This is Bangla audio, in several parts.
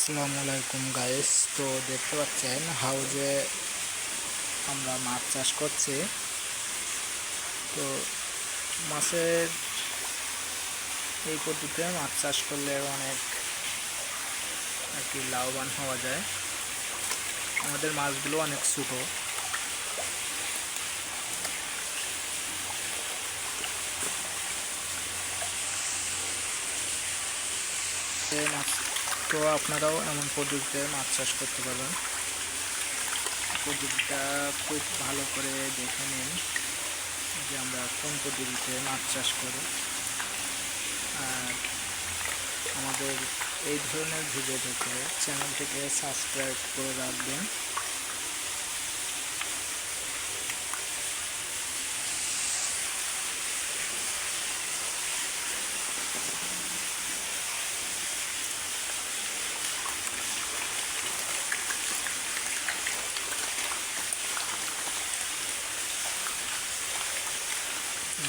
আসসালামু আলাইকুম গাইস। তো দেখতে পাচ্ছেন হাউজে আমরা মাছ চাষ করছি। তো মাছের এই পদ্ধতিতে মাছ চাষ করলে অনেক আর কি লাভবান হওয়া যায়। আমাদের মাছগুলো অনেক ছোটো। মাছ তো আপনারাও এমন পদ্ধতিতে মাছ চাষ করতে পারবেন। পদ্ধতিটা খুব ভালো করে দেখে নিন যে আমরা কোন পদ্ধতিতে মাছ চাষ করি। আর আমাদের এই ধরনের ভিডিও দেখে চ্যানেলটিকে সাবস্ক্রাইব করে রাখবেন।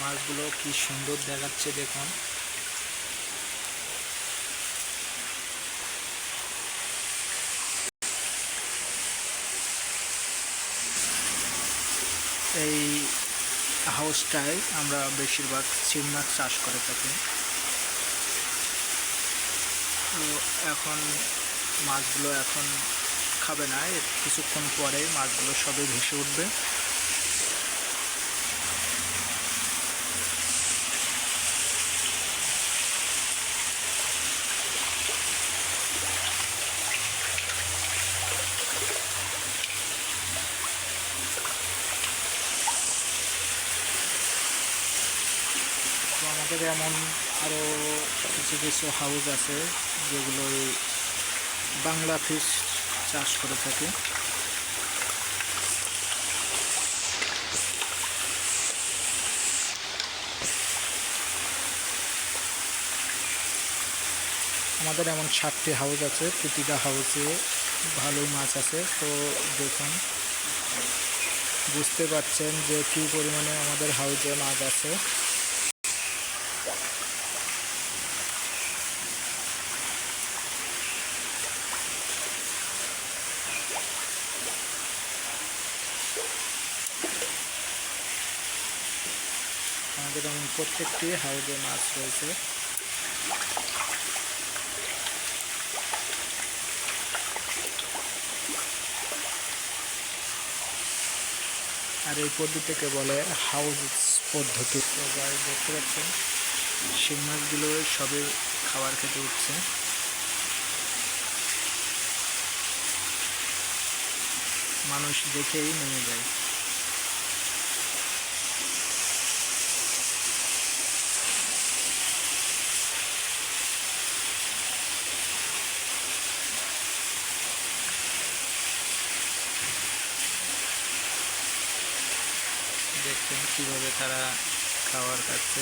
মাছগুলো কি সুন্দর দেখাচ্ছে দেখুন। এই হাউসটায় আমরা বেশিরভাগ শিং মাছ চাষ করে থাকি। তো এখন মাছগুলো এখন খাবে না, কিছুক্ষণ পরেই মাছগুলো সবই ভেসে উঠবে। তো আমাদের এমন আরও কিছু কিছু হাউস আছে যেগুলো বাংলা ফিশ চাষ করে থাকে। আমাদের এমন 7টি হাউস আছে, প্রতিটা হাউসে ভালোই মাছ আছে। তো দেখুন, বুঝতে পারছেন যে কী পরিমাণে আমাদের হাউসে মাছ আছে। আমাদের এমন প্রত্যেকটি হাউসে মাছ রয়েছে। আর এই পদ্ধতিকে বলে হাউস পদ্ধতি। তো গাইস দেখতে পাচ্ছেন শিং মাছগুলো সবই খাবার খেতে উঠছে। মানুষ দেখেই নেমে যায়। দেখছেন কিভাবে তারা খাবার খাচ্ছে।